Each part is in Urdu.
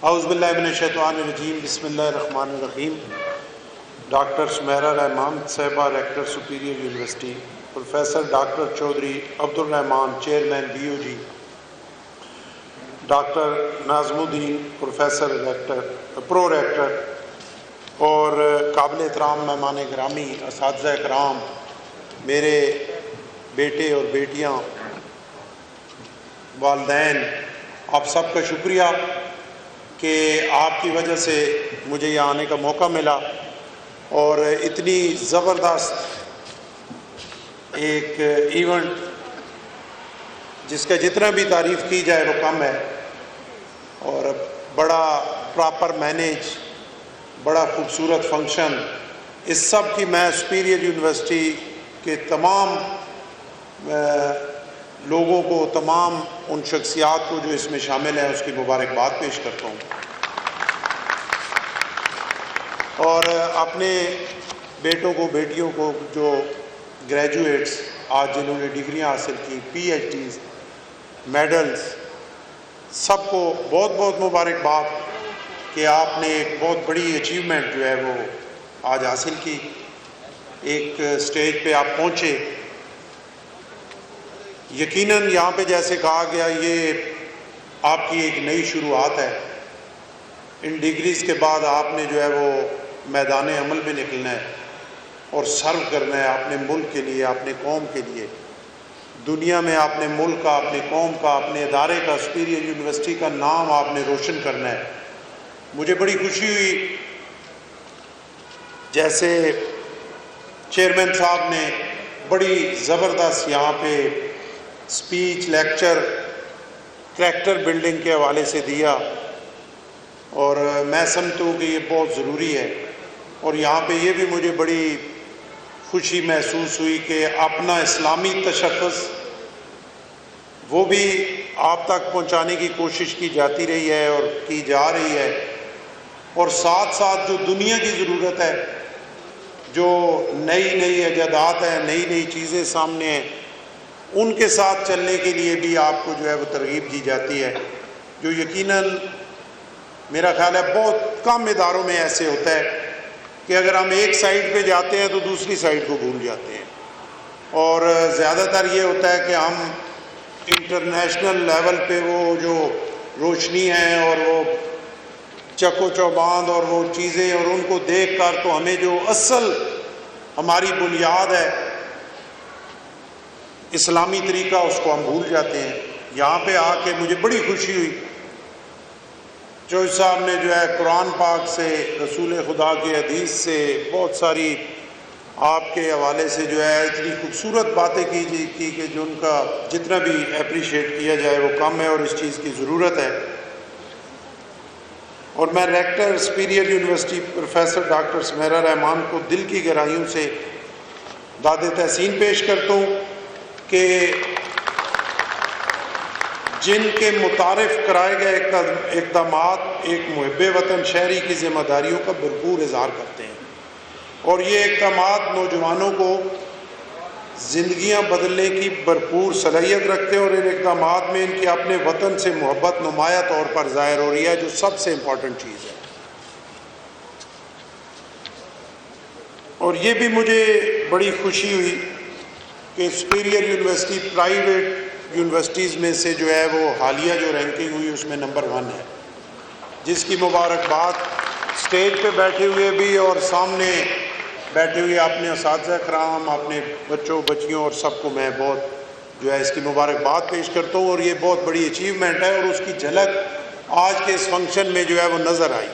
اعوذ باللہ من الشیطان الرجیم، بسم اللہ الرحمن الرحیم۔ Doctor Samira Rahman Sahiba, rector superior university, professor doctor Chaudhry Abdur Rahman, chairman BUG، doctor Nazim uddin, professor پرو ریکٹر، اور قابل احترام مہمان گرامی، اساتذہ کرام، میرے بیٹے اور بیٹیاں، والدین، آپ سب کا شکریہ کہ آپ کی وجہ سے مجھے یہاں آنے کا موقع ملا اور اتنی زبردست ایک ایونٹ جس کا جتنا بھی تعریف کی جائے وہ کم ہے، اور بڑا پراپر مینیج، بڑا خوبصورت فنکشن، اس سب کی میں سپیریئر یونیورسٹی کے تمام لوگوں کو، تمام ان شخصیات کو جو اس میں شامل ہیں، اس کی مبارکباد پیش کرتا ہوں، اور اپنے بیٹوں کو، بیٹیوں کو جو گریجویٹس آج جنہوں نے ڈگریاں حاصل کی، PhDs، میڈلز، سب کو بہت بہت مبارکباد کہ آپ نے ایک بہت بڑی اچیومنٹ جو ہے وہ آج حاصل کی، ایک سٹیج پہ آپ پہنچے۔ یقیناً یہاں پہ جیسے کہا گیا، یہ آپ کی ایک نئی شروعات ہے۔ ان ڈگریز کے بعد آپ نے جو ہے وہ میدان عمل میں نکلنا ہے اور سرو کرنا ہے اپنے ملک کے لیے، اپنے قوم کے لیے، دنیا میں اپنے ملک کا، اپنے قوم کا، اپنے ادارے کا، سپیریئر یونیورسٹی کا نام آپ نے روشن کرنا ہے۔ مجھے بڑی خوشی ہوئی جیسے چیئرمین صاحب نے بڑی زبردست یہاں پہ اسپیچ، لیکچر کریکٹر بلڈنگ کے حوالے سے دیا، اور میں سمجھتا ہوں کہ یہ بہت ضروری ہے، اور یہاں پہ یہ بھی مجھے بڑی خوشی محسوس ہوئی کہ اپنا اسلامی تشخص وہ بھی آپ تک پہنچانے کی کوشش کی جاتی رہی ہے اور کی جا رہی ہے، اور ساتھ ساتھ جو دنیا کی ضرورت ہے، جو نئی نئی ایجادات ہیں، نئی نئی چیزیں سامنے ہیں، ان کے ساتھ چلنے کے لیے بھی آپ کو جو ہے وہ ترغیب دی جاتی ہے، جو یقیناً میرا خیال ہے بہت کم اداروں میں ایسے ہوتا ہے کہ اگر ہم ایک سائڈ پہ جاتے ہیں تو دوسری سائڈ کو بھول جاتے ہیں، اور زیادہ تر یہ ہوتا ہے کہ ہم انٹرنیشنل لیول پہ وہ جو روشنی ہے اور وہ چک و چوباند اور وہ چیزیں، اور ان کو دیکھ کر تو ہمیں جو اصل ہماری بنیاد ہے اسلامی طریقہ، اس کو ہم بھول جاتے ہیں۔ یہاں پہ آ کے مجھے بڑی خوشی ہوئی، چوہدری صاحب نے جو ہے قرآن پاک سے، رسول خدا کی حدیث سے، بہت ساری آپ کے حوالے سے جو ہے اتنی خوبصورت باتیں کی کہ جو ان کا جتنا بھی اپریشیٹ کیا جائے وہ کم ہے، اور اس چیز کی ضرورت ہے۔ اور میں rector superior university professor doctor Samira Rehman کو دل کی گہرائیوں سے داد تحسین پیش کرتا ہوں کہ جن کے متعارف کرائے گئے اقدامات ایک محب وطن شہری کی ذمہ داریوں کا بھرپور اظہار کرتے ہیں، اور یہ اقدامات نوجوانوں کو زندگیاں بدلنے کی بھرپور صلاحیت رکھتے ہیں، اور ان اقدامات میں ان کے اپنے وطن سے محبت نمایاں طور پر ظاہر ہو رہی ہے، جو سب سے امپورٹنٹ چیز ہے۔ اور یہ بھی مجھے بڑی خوشی ہوئی کہ سپیریئر یونیورسٹی پرائیویٹ یونیورسٹیز میں سے جو ہے وہ حالیہ جو رینکنگ ہوئی اس میں نمبر 1 ہے، جس کی مبارکباد اسٹیج پہ بیٹھے ہوئے بھی اور سامنے بیٹھے ہوئے اپنے اساتذہ کرام، اپنے بچوں بچیوں اور سب کو میں بہت جو ہے اس کی مبارکباد پیش کرتا ہوں، اور یہ بہت بڑی اچیومنٹ ہے، اور اس کی جھلک آج کے اس فنکشن میں جو ہے وہ نظر آئی۔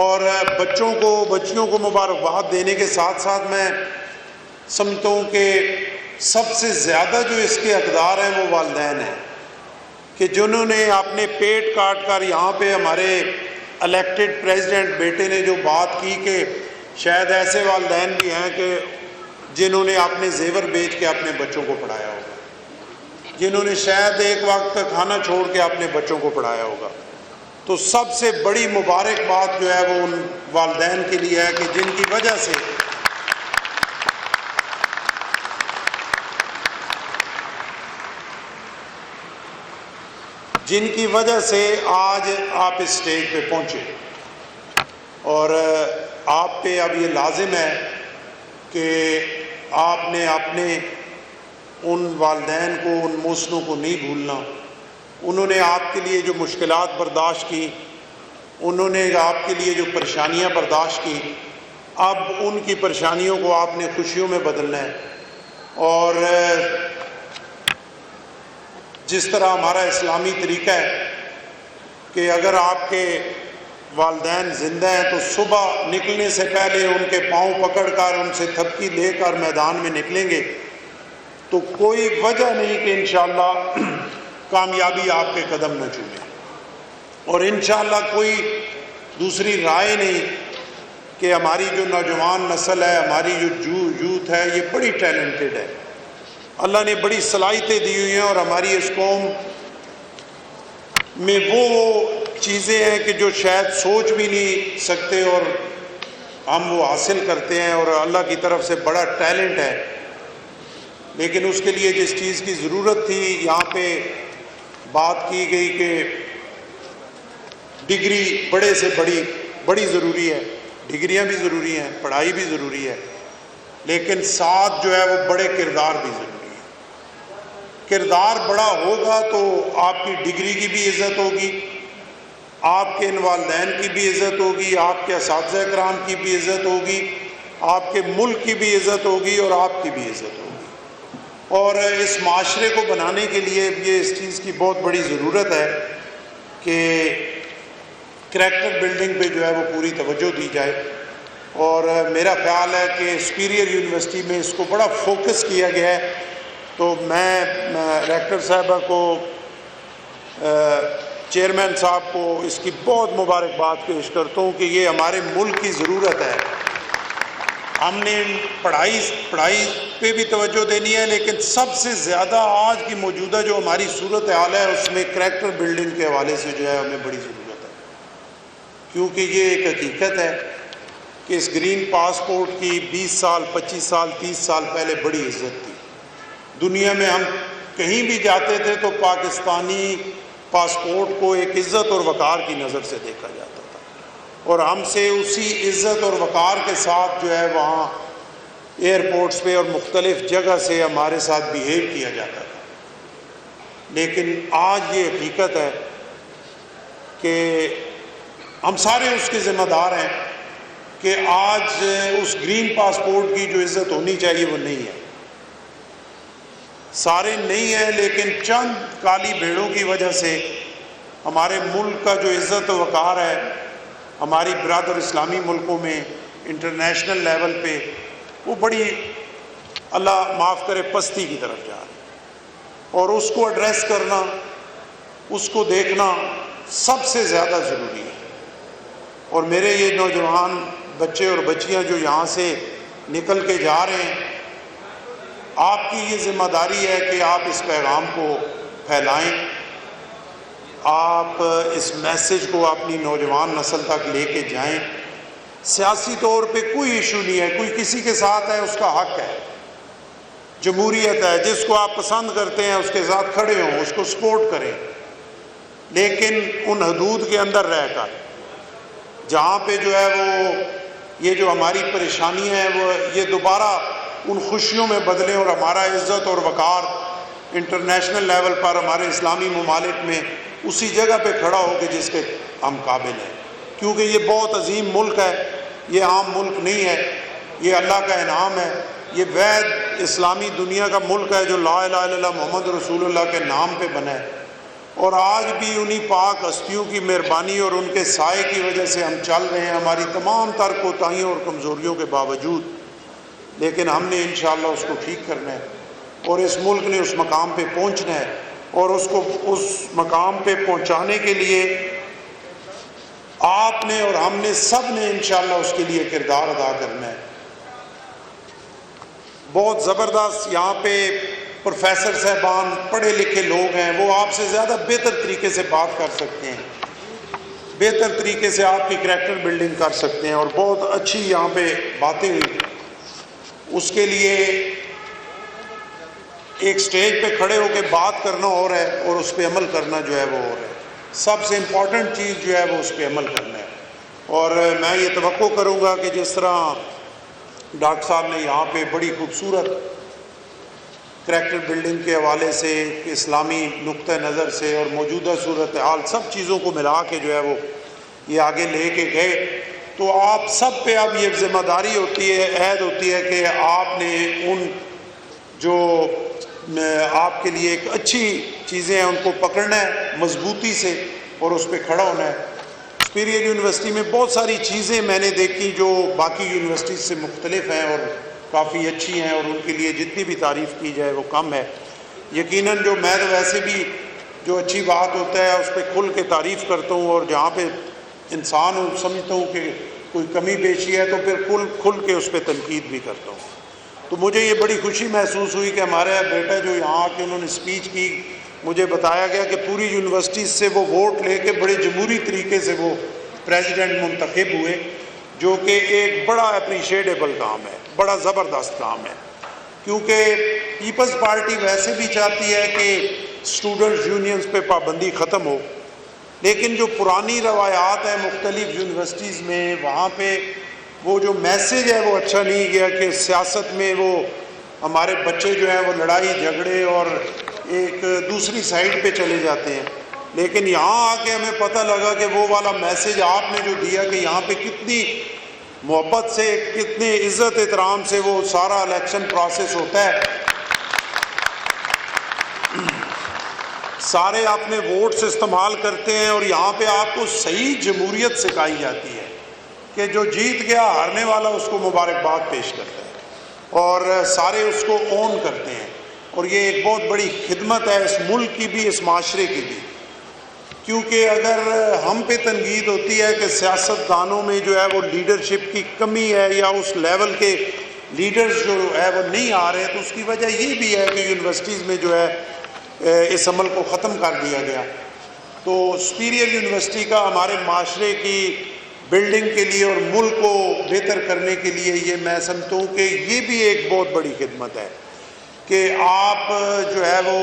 اور بچیوں کو مبارکباد دینے کے ساتھ ساتھ میں سمجھتا ہوں کہ سب سے زیادہ جو اس کے حقدار ہیں وہ والدین ہیں، کہ جنہوں نے اپنے پیٹ کاٹ کر یہاں پہ ہمارے الیکٹڈ پریزیڈنٹ بیٹے نے جو بات کی کہ شاید ایسے والدین بھی ہیں کہ جنہوں نے اپنے زیور بیچ کے اپنے بچوں کو پڑھایا ہوگا، جنہوں نے شاید ایک وقت کھانا چھوڑ کے اپنے بچوں کو پڑھایا ہوگا۔ تو سب سے بڑی مبارکباد جو ہے وہ ان والدین کے لیے ہے کہ جن کی وجہ سے جن کی وجہ سے آج آپ اس سٹیج پہ پہنچے، اور آپ پہ اب یہ لازم ہے کہ آپ نے اپنے ان والدین کو، ان محسنوں کو نہیں بھولنا۔ انہوں نے آپ کے لیے جو مشکلات برداشت کی، انہوں نے آپ کے لیے جو پریشانیاں برداشت کی، اب ان کی پریشانیوں کو آپ نے خوشیوں میں بدلنا ہے۔ اور جس طرح ہمارا اسلامی طریقہ ہے کہ اگر آپ کے والدین زندہ ہیں تو صبح نکلنے سے پہلے ان کے پاؤں پکڑ کر، ان سے تھپکی لے کر میدان میں نکلیں گے، تو کوئی وجہ نہیں کہ انشاءاللہ کامیابی آپ کے قدم نہ چومے، اور انشاءاللہ کوئی دوسری رائے نہیں کہ ہماری جو نوجوان نسل ہے، ہماری جو یوتھ ہے، یہ بڑی ٹیلنٹڈ ہے، اللہ نے بڑی صلاحیتیں دی ہوئی ہیں، اور ہماری اس قوم میں وہ چیزیں ہیں کہ جو شاید سوچ بھی نہیں سکتے، اور ہم وہ حاصل کرتے ہیں، اور اللہ کی طرف سے بڑا ٹیلنٹ ہے۔ لیکن اس کے لیے جس چیز کی ضرورت تھی، یہاں پہ بات کی گئی کہ ڈگری بڑے سے بڑی ضروری ہے، ڈگریاں بھی ضروری ہیں، پڑھائی بھی ضروری ہے، لیکن ساتھ جو ہے وہ بڑے کردار بھی ضروری ہے۔ کردار بڑا ہوگا تو آپ کی ڈگری کی بھی عزت ہوگی، آپ کے ان والدین کی بھی عزت ہوگی، آپ کے اساتذہ کرام کی بھی عزت ہوگی، آپ کے ملک کی بھی عزت ہوگی، اور آپ کی بھی عزت ہوگی۔ اور اس معاشرے کو بنانے کے لیے یہ اس چیز کی بہت بڑی ضرورت ہے کہ کریکٹر بلڈنگ پہ جو ہے وہ پوری توجہ دی جائے، اور میرا خیال ہے کہ سپیریئر یونیورسٹی میں اس کو بڑا فوکس کیا گیا ہے۔ تو میں ریکٹر صاحبہ کو، چیئرمین صاحب کو اس کی بہت مبارکباد پیش کرتا ہوں کہ یہ ہمارے ملک کی ضرورت ہے۔ ہم نے پڑھائی پہ بھی توجہ دینی ہے، لیکن سب سے زیادہ آج کی موجودہ جو ہماری صورت حال ہے اس میں کریکٹر بلڈنگ کے حوالے سے جو ہے ہمیں بڑی ضرورت ہے، کیونکہ یہ ایک حقیقت ہے کہ اس گرین پاسپورٹ کی 20 سال 25 سال 30 سال پہلے بڑی عزت تھی دنیا میں۔ ہم کہیں بھی جاتے تھے تو پاکستانی پاسپورٹ کو ایک عزت اور وقار کی نظر سے دیکھا جاتا تھا، اور ہم سے اسی عزت اور وقار کے ساتھ جو ہے وہاں ایئرپورٹس پہ اور مختلف جگہ سے ہمارے ساتھ بیہیو کیا جاتا تھا۔ لیکن آج یہ حقیقت ہے کہ ہم سارے اس کے ذمہ دار ہیں کہ آج اس گرین پاسپورٹ کی جو عزت ہونی چاہیے وہ نہیں ہے۔ سارے نہیں ہیں، لیکن چند کالی بھیڑوں کی وجہ سے ہمارے ملک کا جو عزت و وقار ہے ہماری برادر اسلامی ملکوں میں انٹرنیشنل لیول پہ، وہ بڑی اللہ معاف کرے پستی کی طرف جا رہی ہے، اور اس کو ایڈریس کرنا، اس کو دیکھنا سب سے زیادہ ضروری ہے۔ اور میرے یہ نوجوان بچے اور بچیاں جو یہاں سے نکل کے جا رہے ہیں، آپ کی یہ ذمہ داری ہے کہ آپ اس پیغام کو پھیلائیں، آپ اس میسج کو اپنی نوجوان نسل تک لے کے جائیں۔ سیاسی طور پہ کوئی ایشو نہیں ہے، کوئی کسی کے ساتھ ہے اس کا حق ہے، جمہوریت ہے، جس کو آپ پسند کرتے ہیں اس کے ساتھ کھڑے ہوں، اس کو سپورٹ کریں، لیکن ان حدود کے اندر رہ کر، جہاں پہ جو ہے وہ یہ جو ہماری پریشانیاں ہیں وہ یہ دوبارہ ان خوشیوں میں بدلیں، اور ہمارا عزت اور وقار انٹرنیشنل لیول پر ہمارے اسلامی ممالک میں اسی جگہ پہ کھڑا ہو کہ جس کے ہم قابل ہیں، کیونکہ یہ بہت عظیم ملک ہے، یہ عام ملک نہیں ہے، یہ اللہ کا انعام ہے، یہ وحید اسلامی دنیا کا ملک ہے جو لا الہ الا اللہ محمد رسول اللہ کے نام پہ بنا ہے، اور آج بھی انہی پاک ہستیوں کی مہربانی اور ان کے سائے کی وجہ سے ہم چل رہے ہیں، ہماری تمام تر کوتاہیوں اور کمزوریوں کے باوجود، لیکن ہم نے انشاءاللہ اس کو ٹھیک کرنا ہے، اور اس ملک نے اس مقام پہ پہنچنا ہے، اور اس کو اس مقام پہ پہنچانے کے لیے آپ نے اور ہم نے سب نے انشاءاللہ اس کے لیے کردار ادا کرنا ہے۔ بہت زبردست یہاں پہ پروفیسر صاحبان پڑھے لکھے لوگ ہیں، وہ آپ سے زیادہ بہتر طریقے سے بات کر سکتے ہیں، بہتر طریقے سے آپ کی کریکٹر بلڈنگ کر سکتے ہیں، اور بہت اچھی یہاں پہ باتیں ہوئی۔ اس کے لیے ایک سٹیج پہ کھڑے ہو کے بات کرنا اور ہے اور اس پہ عمل کرنا جو ہے وہ اور ہے. سب سے امپورٹنٹ چیز جو ہے وہ اس پہ عمل کرنا ہے. اور میں یہ توقع کروں گا کہ جس طرح ڈاکٹر صاحب نے یہاں پہ بڑی خوبصورت کریکٹر بلڈنگ کے حوالے سے، اسلامی نقطہ نظر سے اور موجودہ صورتحال سب چیزوں کو ملا کے جو ہے وہ یہ آگے لے کے گئے، تو آپ سب پہ اب یہ ذمہ داری ہوتی ہے، عہد ہوتی ہے کہ آپ نے ان جو آپ کے لیے ایک اچھی چیزیں ہیں ان کو پکڑنا ہے مضبوطی سے اور اس پہ کھڑا ہونا ہے. سپیریئر یونیورسٹی میں بہت ساری چیزیں میں نے دیکھی جو باقی یونیورسٹیز سے مختلف ہیں اور کافی اچھی ہیں، اور ان کے لیے جتنی بھی تعریف کی جائے وہ کم ہے. یقیناً جو میں تو ویسے بھی جو اچھی بات ہوتا ہے اس پہ کھل کے تعریف کرتا ہوں، اور جہاں پہ انسان ہوں سمجھتا ہوں کہ کوئی کمی بیشی ہے تو پھر کھل کے اس پہ تنقید بھی کرتا ہوں. تو مجھے یہ بڑی خوشی محسوس ہوئی کہ ہمارا بیٹا جو یہاں آ کے انہوں نے اسپیچ کی، مجھے بتایا گیا کہ پوری یونیورسٹی سے وہ ووٹ لے کے بڑے جمہوری طریقے سے وہ پریزیڈنٹ منتخب ہوئے، جو کہ ایک بڑا اپریشیٹیبل کام ہے، بڑا زبردست کام ہے. کیونکہ پیپلز پارٹی ویسے بھی چاہتی ہے کہ اسٹوڈنٹس یونینز پہ پابندی ختم ہو، لیکن جو پرانی روایات ہیں مختلف یونیورسٹیز میں، وہاں پہ وہ جو میسیج ہے وہ اچھا نہیں گیا کہ سیاست میں وہ ہمارے بچے جو ہیں وہ لڑائی جھگڑے اور ایک دوسری سائڈ پہ چلے جاتے ہیں. لیکن یہاں آ کے ہمیں پتہ لگا کہ وہ والا میسیج آپ نے جو دیا کہ یہاں پہ کتنی محبت سے، کتنے عزت احترام سے وہ سارا الیکشن پروسیس ہوتا ہے. سارے اپنے ووٹس استعمال کرتے ہیں اور یہاں پہ آپ کو صحیح جمہوریت سکھائی جاتی ہے کہ جو جیت گیا ہارنے والا اس کو مبارکباد پیش کرتا ہے اور سارے اس کو اون کرتے ہیں. اور یہ ایک بہت بڑی خدمت ہے اس ملک کی بھی، اس معاشرے کی بھی. کیونکہ اگر ہم پہ تنقید ہوتی ہے کہ سیاست دانوں میں جو ہے وہ لیڈرشپ کی کمی ہے یا اس لیول کے لیڈرز جو ہے وہ نہیں آ رہے، تو اس کی وجہ یہ بھی ہے کہ یونیورسٹیز میں جو ہے اس عمل کو ختم کر دیا گیا. تو سپیریئر یونیورسٹی کا ہمارے معاشرے کی بلڈنگ کے لیے اور ملک کو بہتر کرنے کے لیے یہ میں سمجھتا ہوں کہ یہ بھی ایک بہت بڑی خدمت ہے کہ آپ جو ہے وہ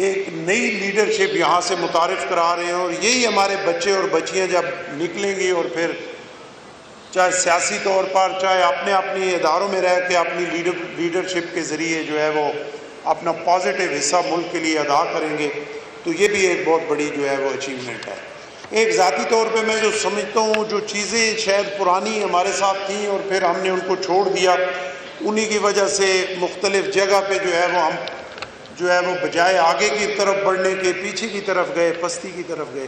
ایک نئی لیڈرشپ یہاں سے متعارف کرا رہے ہیں. اور یہی ہمارے بچے اور بچیاں جب نکلیں گی اور پھر چاہے سیاسی طور پر چاہے اپنے اداروں میں رہ کے اپنی لیڈرشپ کے ذریعے جو ہے وہ اپنا پازیٹیو حصہ ملک کے لیے ادا کریں گے، تو یہ بھی ایک بہت بڑی جو ہے وہ اچیومنٹ ہے. ایک ذاتی طور پہ میں جو سمجھتا ہوں جو چیزیں شاید پرانی ہمارے ساتھ تھیں اور پھر ہم نے ان کو چھوڑ دیا، انہی کی وجہ سے مختلف جگہ پہ جو ہے وہ ہم جو ہے وہ بجائے آگے کی طرف بڑھنے کے پیچھے کی طرف گئے، پستی کی طرف گئے.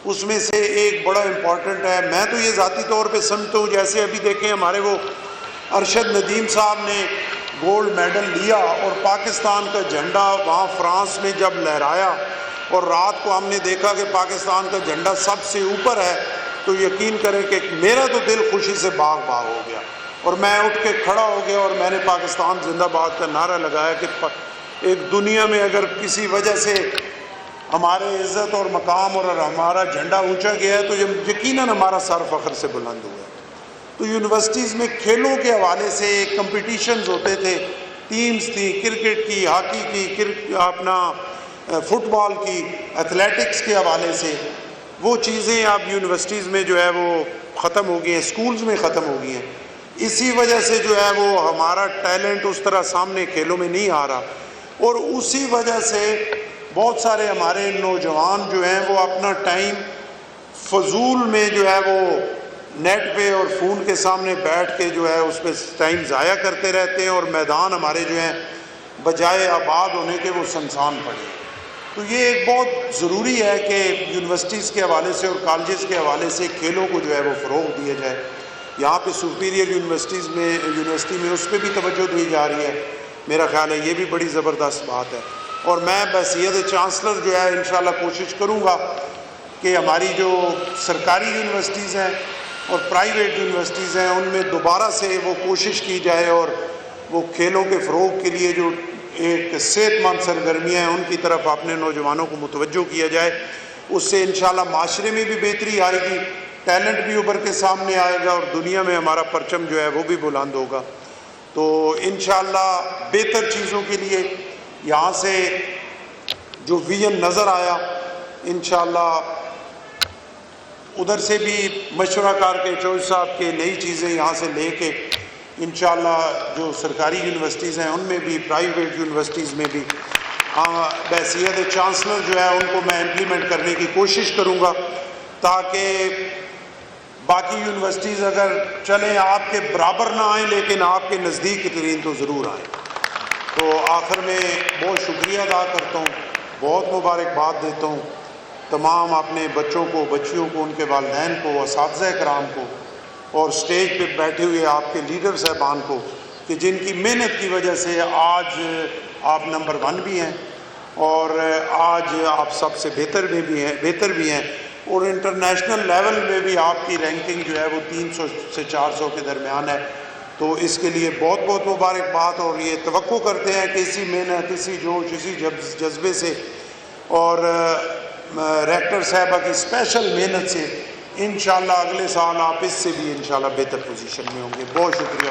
اس میں سے ایک بڑا امپورٹنٹ ہے، میں تو یہ ذاتی طور پہ سمجھتا ہوں، جیسے ابھی دیکھیں ہمارے وہ ارشد ندیم صاحب نے گولڈ میڈل لیا اور پاکستان کا جھنڈا وہاں فرانس میں جب لہرایا اور رات کو ہم نے دیکھا کہ پاکستان کا جھنڈا سب سے اوپر ہے، تو یقین کریں کہ میرا تو دل خوشی سے باغ باغ ہو گیا اور میں اٹھ کے کھڑا ہو گیا اور میں نے پاکستان زندہ باد کا نعرہ لگایا کہ ایک دنیا میں اگر کسی وجہ سے ہمارے عزت اور مقام اور ہمارا جھنڈا اونچا گیا ہے تو یقیناً ہمارا سر فخر سے بلند ہوا ہے. تو یونیورسٹیز میں کھیلوں کے حوالے سے کمپٹیشنز ہوتے تھے، ٹیمز تھی، کرکٹ کی، ہاکی کی، اپنا فٹ بال کی، ایتھلیٹکس کے حوالے سے وہ چیزیں اب یونیورسٹیز میں جو ہے وہ ختم ہو گئی ہیں، اسکولز میں ختم ہو گئی ہیں. اسی وجہ سے جو ہے وہ ہمارا ٹیلنٹ اس طرح سامنے کھیلوں میں نہیں آ رہا، اور اسی وجہ سے بہت سارے ہمارے نوجوان جو ہیں وہ اپنا ٹائم فضول میں جو ہے وہ نیٹ پہ اور فون کے سامنے بیٹھ کے جو ہے اس پہ ٹائم ضائع کرتے رہتے ہیں، اور میدان ہمارے جو ہیں بجائے آباد ہونے کے وہ سنسان پڑے. تو یہ ایک بہت ضروری ہے کہ یونیورسٹیز کے حوالے سے اور کالجز کے حوالے سے کھیلوں کو جو ہے وہ فروغ دیا جائے. یہاں پہ سپیریئر یونیورسٹی میں اس پہ بھی توجہ دی جا رہی ہے. میرا خیال ہے یہ بھی بڑی زبردست بات ہے. اور میں بحیثیت چانسلر جو ہے انشاءاللہ کوشش کروں گا کہ ہماری جو سرکاری یونیورسٹیز ہیں اور پرائیویٹ یونیورسٹیز ہیں ان میں دوبارہ سے وہ کوشش کی جائے اور وہ کھیلوں کے فروغ کے لیے جو ایک صحت مند سرگرمیاں ہیں ان کی طرف اپنے نوجوانوں کو متوجہ کیا جائے. اس سے انشاءاللہ معاشرے میں بھی بہتری آئے گی، ٹیلنٹ بھی ابھر کے سامنے آئے گا اور دنیا میں ہمارا پرچم جو ہے وہ بھی بلند ہوگا. تو انشاءاللہ بہتر چیزوں کے لیے یہاں سے جو ویژن نظر آیا انشاءاللہ ادھر سے بھی مشورہ کر کے چوہدری صاحب کے نئی چیزیں یہاں سے لے کے انشاءاللہ جو سرکاری یونیورسٹیز ہیں ان میں بھی، پرائیویٹ یونیورسٹیز میں بھی بحیثیت چانسلر جو ہے ان کو میں امپلیمنٹ کرنے کی کوشش کروں گا، تاکہ باقی یونیورسٹیز اگر چلیں آپ کے برابر نہ آئیں لیکن آپ کے نزدیک ترین تو ضرور آئیں۔ تو آخر میں بہت شکریہ ادا کرتا ہوں، بہت مبارکباد دیتا ہوں تمام اپنے بچوں کو، بچیوں کو، ان کے والدین کو، اساتذہ کرام کو، اور اسٹیج پہ بیٹھے ہوئے آپ کے لیڈر صاحبان کو، کہ جن کی محنت کی وجہ سے آج آپ نمبر 1 بھی ہیں اور آج آپ سب سے بہتر بھی ہیں اور انٹرنیشنل لیول میں بھی آپ کی رینکنگ جو ہے وہ 300 سے 400 کے درمیان ہے۔ تو اس کے لیے بہت بہت مبارکباد، اور یہ توقع کرتے ہیں کہ اسی محنت، اسی جوش، اسی جذبے سے اور ریکٹر صاحبہ کی اسپیشل محنت سے انشاءاللہ اگلے سال آپ اس سے بھی انشاءاللہ بہتر پوزیشن میں ہوں گے۔ بہت شکریہ۔